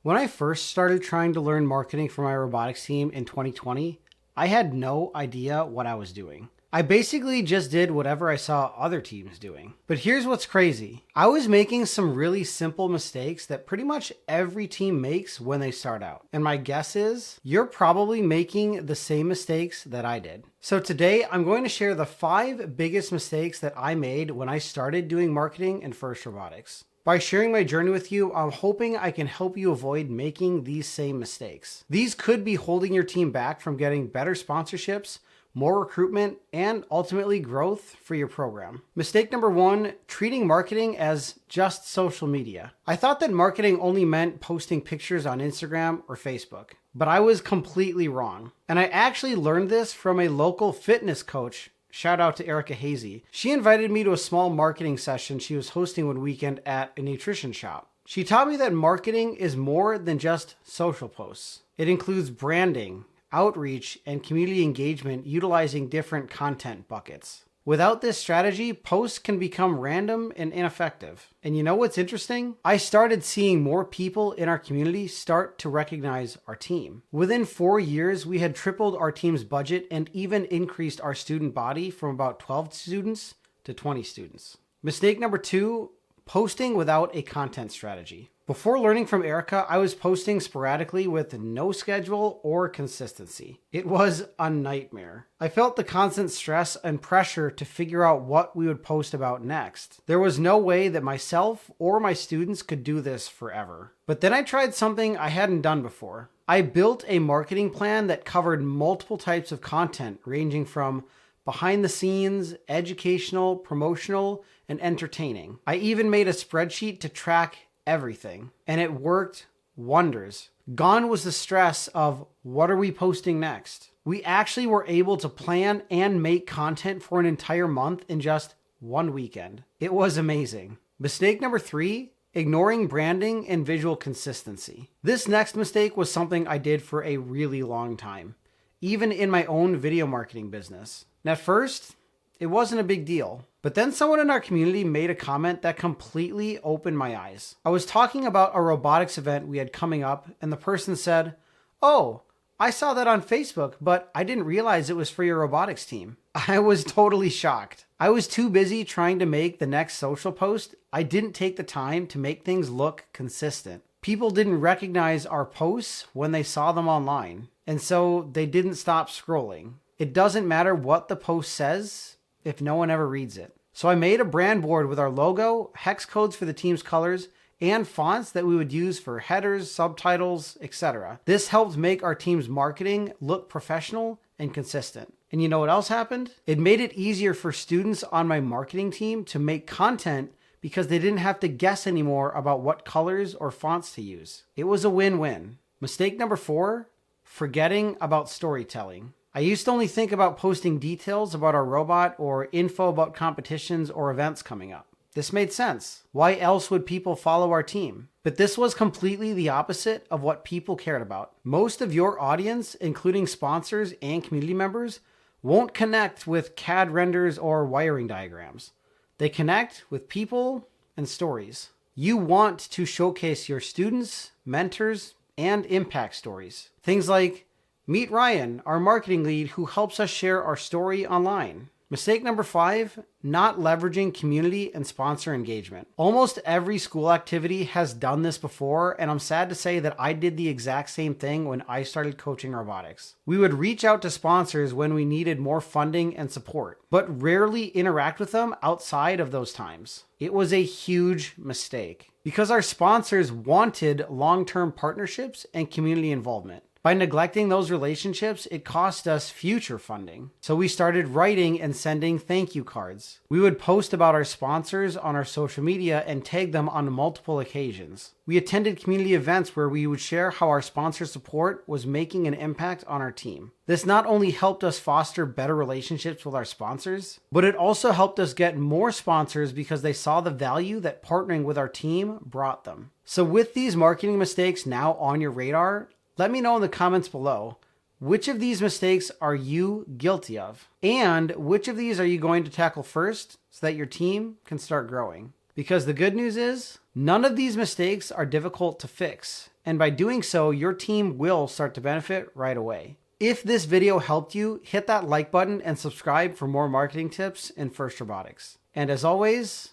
When I first started trying to learn marketing for my robotics team in 2020, I had no idea what I was doing. I basically just did whatever I saw other teams doing. But here's what's crazy. I was making some really simple mistakes that pretty much every team makes when they start out. And my guess is you're probably making the same mistakes that I did. So today I'm going to share the 5 biggest mistakes that I made when I started doing marketing in First Robotics. By sharing my journey with you, I'm hoping I can help you avoid making these same mistakes. These could be holding your team back from getting better sponsorships, more recruitment, and ultimately growth for your program. Mistake number 1, treating marketing as just social media. I thought that marketing only meant posting pictures on Instagram or Facebook, but I was completely wrong. And I actually learned this from a local fitness coach. Shout out to Erica Hazy. She invited me to a small marketing session she was hosting one weekend at a nutrition shop. She taught me that marketing is more than just social posts. It includes branding, outreach, and community engagement utilizing different content buckets. Without this strategy, posts can become random and ineffective. And you know what's interesting? I started seeing more people in our community start to recognize our team. Within 4 years, we had tripled our team's budget and even increased our student body from about 12 students to 20 students. Mistake number 2, posting without a content strategy. Before learning from Erica, I was posting sporadically with no schedule or consistency. It was a nightmare. I felt the constant stress and pressure to figure out what we would post about next. There was no way that myself or my students could do this forever. But then I tried something I hadn't done before. I built a marketing plan that covered multiple types of content, ranging from behind the scenes, educational, promotional, and entertaining. I even made a spreadsheet to track everything, and it worked wonders. Gone was the stress of what are we posting next? We actually were able to plan and make content for an entire month in just one weekend. It was amazing. Mistake number 3, ignoring branding and visual consistency. This next mistake was something I did for a really long time, even in my own video marketing business. And at first, it wasn't a big deal. But then someone in our community made a comment that completely opened my eyes. I was talking about a robotics event we had coming up, and the person said, "Oh, I saw that on Facebook, but I didn't realize it was for your robotics team." I was totally shocked. I was too busy trying to make the next social post. I didn't take the time to make things look consistent. People didn't recognize our posts when they saw them online, and so they didn't stop scrolling. It doesn't matter what the post says if no one ever reads it. So I made a brand board with our logo, hex codes for the team's colors, and fonts that we would use for headers, subtitles, etc. This helped make our team's marketing look professional and consistent. And you know what else happened? It made it easier for students on my marketing team to make content because they didn't have to guess anymore about what colors or fonts to use. It was a win-win. Mistake number 4, forgetting about storytelling. I used to only think about posting details about our robot or info about competitions or events coming up. This made sense. Why else would people follow our team? But this was completely the opposite of what people cared about. Most of your audience, including sponsors and community members, won't connect with CAD renders or wiring diagrams. They connect with people and stories. You want to showcase your students, mentors, and impact stories. Things like, meet Ryan, our marketing lead who helps us share our story online. Mistake number 5, not leveraging community and sponsor engagement. Almost every school activity has done this before, and I'm sad to say that I did the exact same thing when I started coaching robotics. We would reach out to sponsors when we needed more funding and support, but rarely interact with them outside of those times. It was a huge mistake because our sponsors wanted long-term partnerships and community involvement. By neglecting those relationships, it cost us future funding. So we started writing and sending thank you cards. We would post about our sponsors on our social media and tag them on multiple occasions. We attended community events where we would share how our sponsor support was making an impact on our team. This not only helped us foster better relationships with our sponsors, but it also helped us get more sponsors because they saw the value that partnering with our team brought them. So with these marketing mistakes now on your radar, let me know in the comments below, which of these mistakes are you guilty of? And which of these are you going to tackle first so that your team can start growing? Because the good news is, none of these mistakes are difficult to fix. And by doing so, your team will start to benefit right away. If this video helped you, hit that like button and subscribe for more marketing tips in First Robotics. And as always,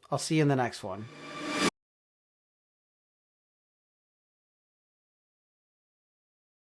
I'll see you in the next one.